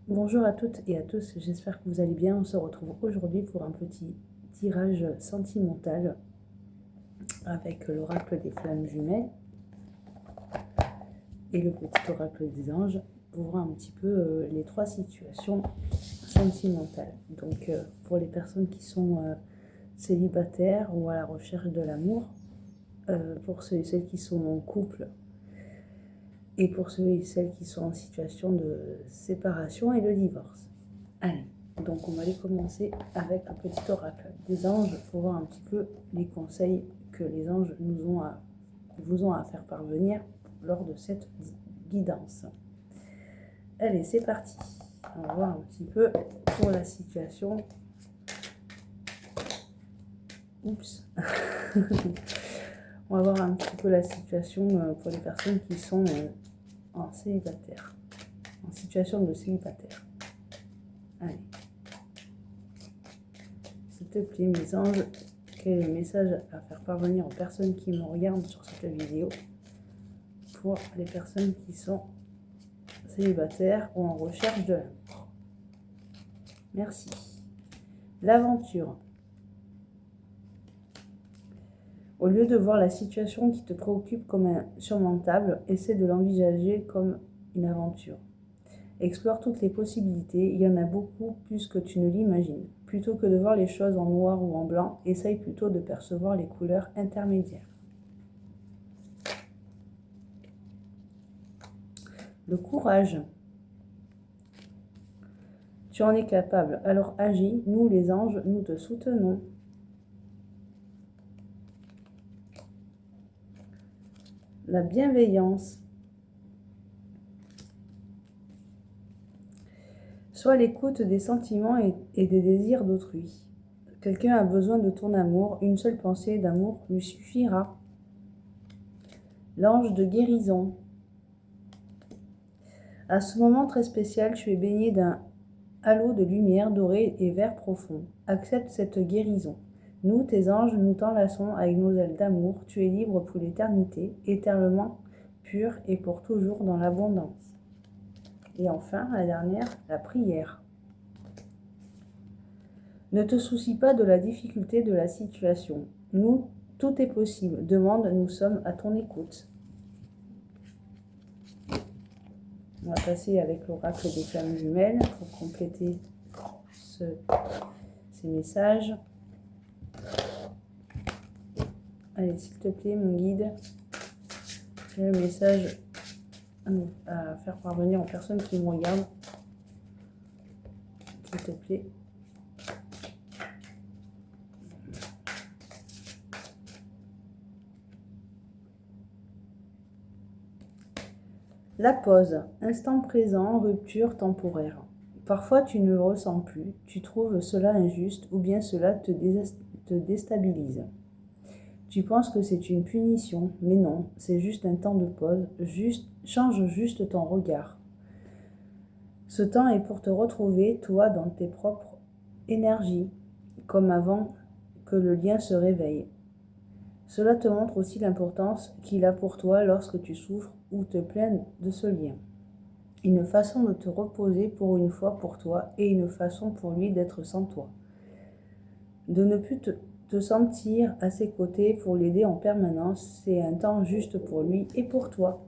Bonjour à toutes et à tous, j'espère que vous allez bien. On se retrouve aujourd'hui pour un petit tirage sentimental avec l'oracle des flammes jumelles et le petit oracle des anges pour voir un petit peu les trois situations sentimentales. Donc pour les personnes qui sont célibataires ou à la recherche de l'amour, pour ceux et celles qui sont en couple et pour ceux et celles qui sont en situation de séparation et de divorce. Allez, donc on va aller commencer avec un petit oracle des anges pour voir un petit peu les conseils que les anges vous ont à faire parvenir lors de cette guidance. Allez, c'est parti. On va voir un petit peu pour la situation. Oups. On va voir un petit peu la situation pour les personnes qui sont en célibataire, en situation de célibataire. Allez. S'il te plaît, mes anges, quel est le message à faire parvenir aux personnes qui me regardent sur cette vidéo pour les personnes qui sont célibataires ou en recherche de l'amour? Merci. L'aventure. Au lieu de voir la situation qui te préoccupe comme insurmontable, essaie de l'envisager comme une aventure. Explore toutes les possibilités, il y en a beaucoup plus que tu ne l'imagines. Plutôt que de voir les choses en noir ou en blanc, essaye plutôt de percevoir les couleurs intermédiaires. Le courage. Tu en es capable, alors agis, nous les anges, nous te soutenons. La bienveillance. Sois à l'écoute des sentiments et des désirs d'autrui. Quelqu'un a besoin de ton amour, une seule pensée d'amour lui suffira. L'ange de guérison. À ce moment très spécial, tu es baigné d'un halo de lumière dorée et vert profond. Accepte cette guérison. Nous, tes anges, nous t'enlaçons avec nos ailes d'amour. Tu es libre pour l'éternité, éternellement pur et pour toujours dans l'abondance. Et enfin, la dernière, la prière. Ne te soucie pas de la difficulté de la situation. Nous, tout est possible. Demande, nous sommes à ton écoute. On va passer avec l'oracle des flammes jumelles pour compléter ces messages. Allez, s'il te plaît, mon guide, quel le message à faire parvenir aux personnes qui me regardent, s'il te plaît. La pause, instant présent, rupture temporaire. Parfois tu ne le ressens plus, tu trouves cela injuste ou bien cela te déstabilise. Tu penses que c'est une punition, mais non, c'est juste un temps de pause, change juste ton regard. Ce temps est pour te retrouver, toi, dans tes propres énergies, comme avant que le lien se réveille. Cela te montre aussi l'importance qu'il a pour toi lorsque tu souffres ou te plains de ce lien. Une façon de te reposer pour une fois pour toi et une façon pour lui d'être sans toi. De ne plus te sentir à ses côtés pour l'aider en permanence, c'est un temps juste pour lui et pour toi.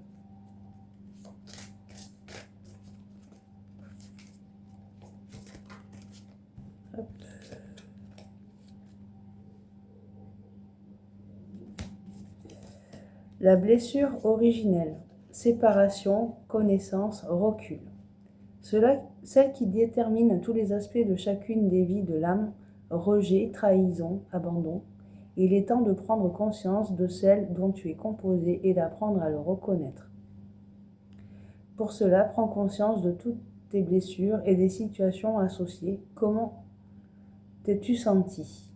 Hop. La blessure originelle, séparation, connaissance, recul. Celle qui détermine tous les aspects de chacune des vies de l'âme, rejet, trahison, abandon. Il est temps de prendre conscience de celle dont tu es composé et d'apprendre à le reconnaître. Pour cela, prends conscience de toutes tes blessures et des situations associées. Comment t'es-tu senti ?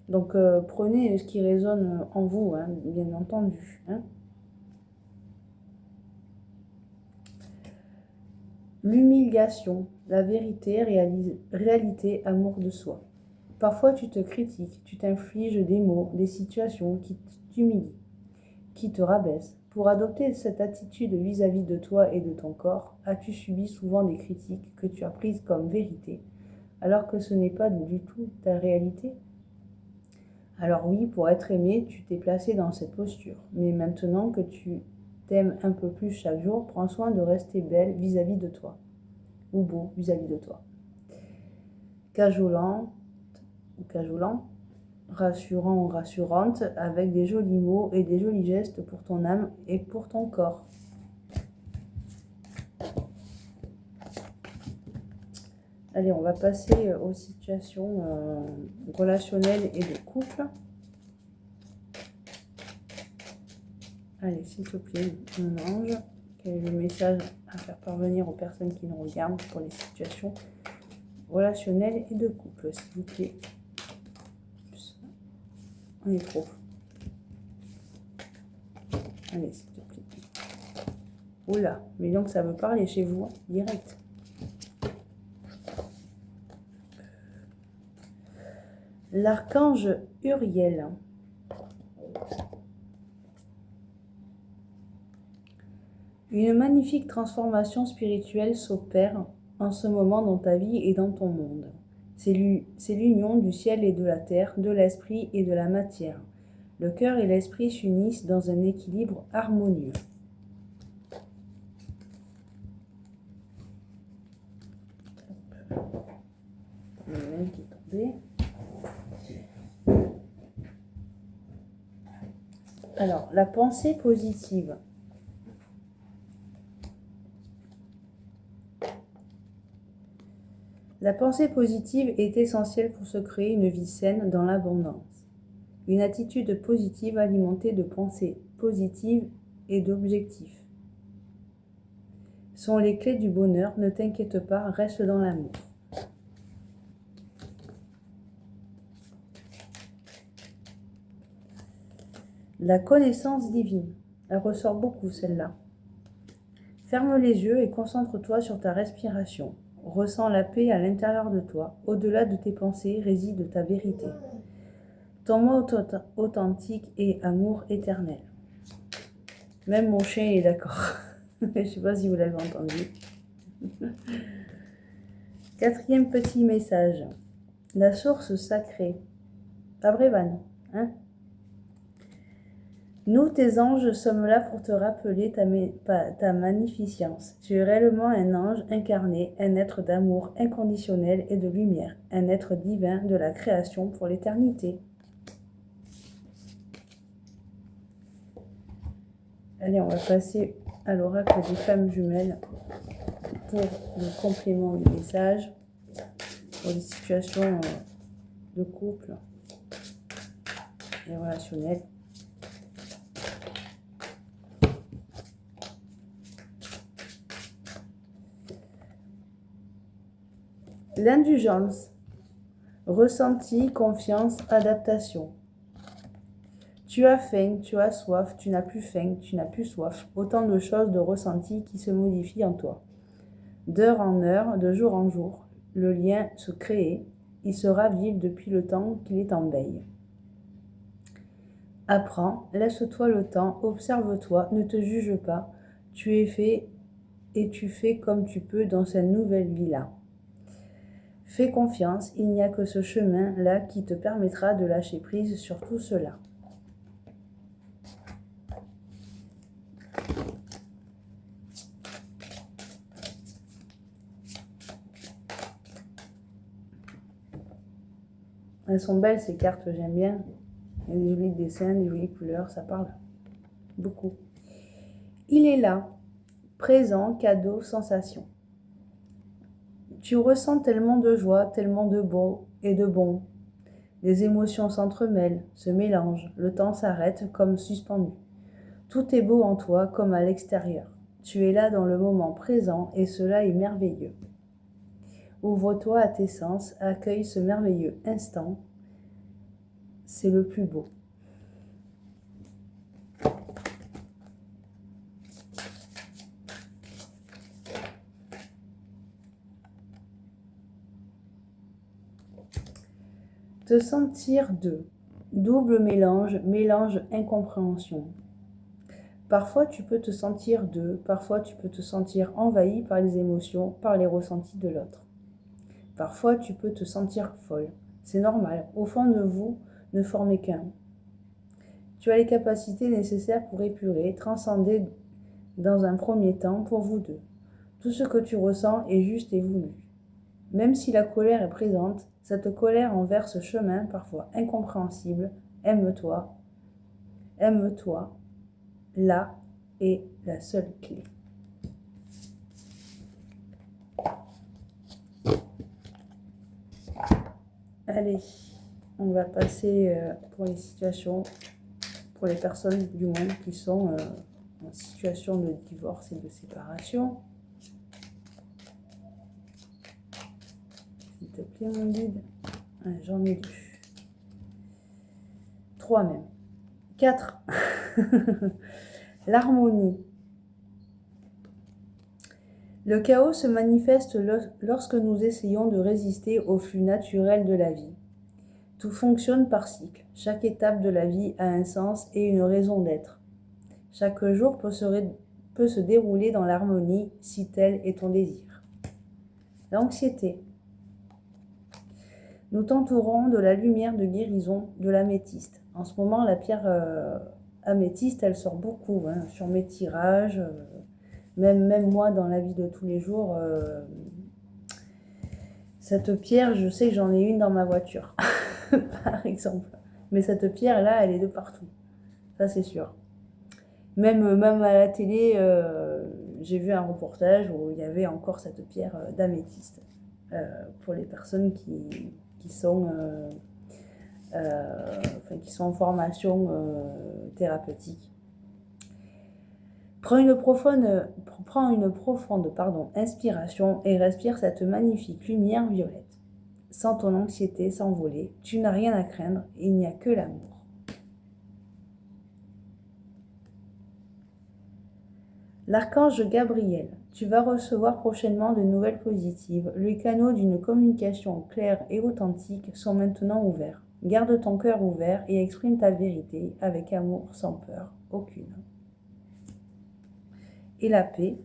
Donc prenez ce qui résonne en vous, hein, bien entendu. Hein. L'humiliation, la vérité, réalité, amour de soi. Parfois tu te critiques, tu t'infliges des mots, des situations qui t'humilient, qui te rabaisse. Pour adopter cette attitude vis-à-vis de toi et de ton corps, as-tu subi souvent des critiques que tu as prises comme vérité, alors que ce n'est pas du tout ta réalité? Alors oui, pour être aimé, tu t'es placé dans cette posture. Mais maintenant que tu t'aimes un peu plus chaque jour, prends soin de rester belle vis-à-vis de toi. Ou beau vis-à-vis de toi. Cajolant ou cajolant, rassurant ou rassurante, avec des jolis mots et des jolis gestes pour ton âme et pour ton corps. Allez, on va passer aux situations relationnelles et de couple. Allez, s'il te plaît, mon ange, quel est le message à faire parvenir aux personnes qui nous regardent pour les situations relationnelles et de couple, s'il vous plaît. On est trop. Allez, s'il te plaît. Oula, mais donc ça veut parler chez vous, hein, direct. L'archange Uriel. Une magnifique transformation spirituelle s'opère en ce moment dans ta vie et dans ton monde. C'est l'union du ciel et de la terre, de l'esprit et de la matière. Le cœur et l'esprit s'unissent dans un équilibre harmonieux. Le même qui est tombé. Alors, la pensée positive. La pensée positive est essentielle pour se créer une vie saine dans l'abondance. Une attitude positive alimentée de pensées positives et d'objectifs sont les clés du bonheur. Ne t'inquiète pas, reste dans l'amour. La connaissance divine. Elle ressort beaucoup, celle-là. Ferme les yeux et concentre-toi sur ta respiration. Ressens la paix à l'intérieur de toi. Au-delà de tes pensées réside ta vérité. Ton moi authentique et amour éternel. Même mon chien est d'accord. Je ne sais pas si vous l'avez entendu. Quatrième petit message. La source sacrée. Pas vrai, Van, hein? Nous, tes anges, sommes là pour te rappeler ta magnificence. Tu es réellement un ange incarné, un être d'amour inconditionnel et de lumière, un être divin de la création pour l'éternité. Allez, on va passer à l'oracle des femmes jumelles pour le complément du message, pour les situations de couple et relationnelles. L'indulgence, ressenti, confiance, adaptation. Tu as faim, tu as soif, tu n'as plus faim, tu n'as plus soif. Autant de choses de ressenti qui se modifient en toi. D'heure en heure, de jour en jour, le lien se crée, il se ravive depuis le temps qu'il est en veille. Apprends, laisse-toi le temps, observe-toi, ne te juge pas. Tu es fait et tu fais comme tu peux dans cette nouvelle vie-là. Fais confiance, il n'y a que ce chemin-là qui te permettra de lâcher prise sur tout cela. Elles sont belles ces cartes, j'aime bien. Il y a des jolis dessins, des jolies couleurs, ça parle beaucoup. Il est là, présent, cadeau, sensation. Tu ressens tellement de joie, tellement de beau et de bon. Les émotions s'entremêlent, se mélangent, le temps s'arrête comme suspendu. Tout est beau en toi comme à l'extérieur. Tu es là dans le moment présent et cela est merveilleux. Ouvre-toi à tes sens, accueille ce merveilleux instant. C'est le plus beau. Te sentir deux. Double mélange, mélange incompréhension. Parfois, tu peux te sentir parfois tu peux te sentir envahi par les émotions, par les ressentis de l'autre. Parfois, tu peux te sentir folle. C'est normal. Au fond de vous, ne formez qu'un. Tu as les capacités nécessaires pour épurer, transcender dans un premier temps pour vous deux. Tout ce que tu ressens est juste et voulu. Même si la colère est présente, cette colère envers ce chemin parfois incompréhensible, aime-toi, aime-toi, là est la seule clé. Allez, on va passer pour les situations, pour les personnes du moins qui sont en situation de divorce et de séparation. S'il te plaît, mon guide. J'en ai 2. 3 même. 4. L'harmonie. Le chaos se manifeste lorsque nous essayons de résister au flux naturel de la vie. Tout fonctionne par cycle. Chaque étape de la vie a un sens et une raison d'être. Chaque jour peut se dérouler dans l'harmonie si tel est ton désir. L'anxiété. Nous t'entourons de la lumière de guérison de l'améthyste. En ce moment, la pierre améthyste, elle sort beaucoup sur mes tirages. Même moi, dans la vie de tous les jours, cette pierre, je sais que j'en ai une dans ma voiture, par exemple. Mais cette pierre-là, elle est de partout. Ça, c'est sûr. Même à la télé, j'ai vu un reportage où il y avait encore cette pierre d'améthyste. Pour les personnes qui sont en formation thérapeutique. Prends une profonde inspiration et respire cette magnifique lumière violette. Sans ton anxiété s'envoler, tu n'as rien à craindre, il n'y a que l'amour. L'archange Gabriel, tu vas recevoir prochainement de nouvelles positives. Les canaux d'une communication claire et authentique sont maintenant ouverts. Garde ton cœur ouvert et exprime ta vérité avec amour sans peur aucune. Et la paix.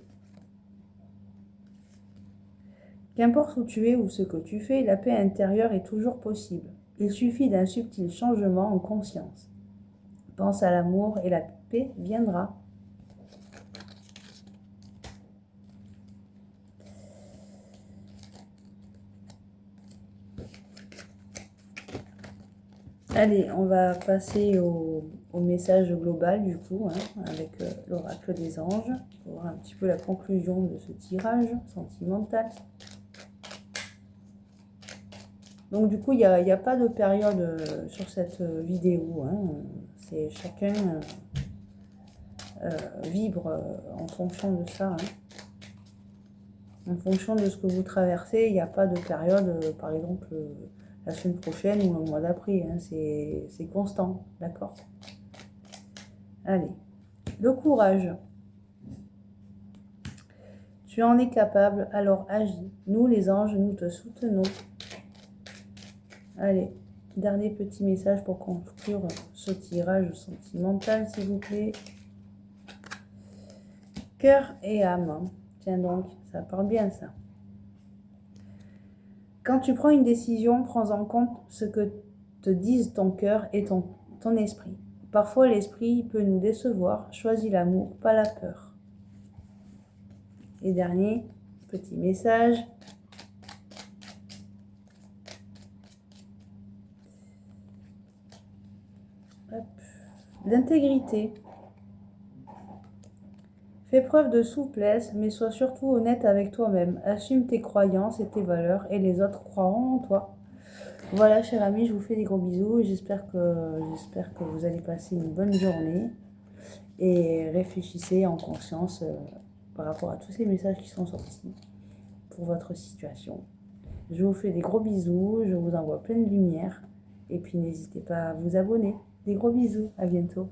Qu'importe où tu es ou ce que tu fais, la paix intérieure est toujours possible. Il suffit d'un subtil changement en conscience. Pense à l'amour et la paix viendra. Allez, on va passer au message global du coup, avec l'oracle des anges, pour voir un petit peu la conclusion de ce tirage sentimental. Donc du coup, il n'y a pas de période sur cette vidéo, c'est chacun vibre en fonction de ça. En fonction de ce que vous traversez, il n'y a pas de période, par exemple, la semaine prochaine ou le mois d'après, c'est constant, d'accord? Allez, le courage. Tu en es capable, alors agis. Nous, les anges, nous te soutenons. Allez, dernier petit message pour conclure ce tirage sentimental, s'il vous plaît. Cœur et âme. Tiens donc, ça parle bien ça. Quand tu prends une décision, prends en compte ce que te disent ton cœur et ton esprit. Parfois, l'esprit peut nous décevoir. Choisis l'amour, pas la peur. Et dernier petit message. L'intégrité. Fais preuve de souplesse, mais sois surtout honnête avec toi-même. Assume tes croyances et tes valeurs, et les autres croiront en toi. Voilà, chers amis, je vous fais des gros bisous. J'espère que vous allez passer une bonne journée. Et réfléchissez en conscience par rapport à tous ces messages qui sont sortis pour votre situation. Je vous fais des gros bisous, je vous envoie plein de lumière. Et puis n'hésitez pas à vous abonner. Des gros bisous, à bientôt.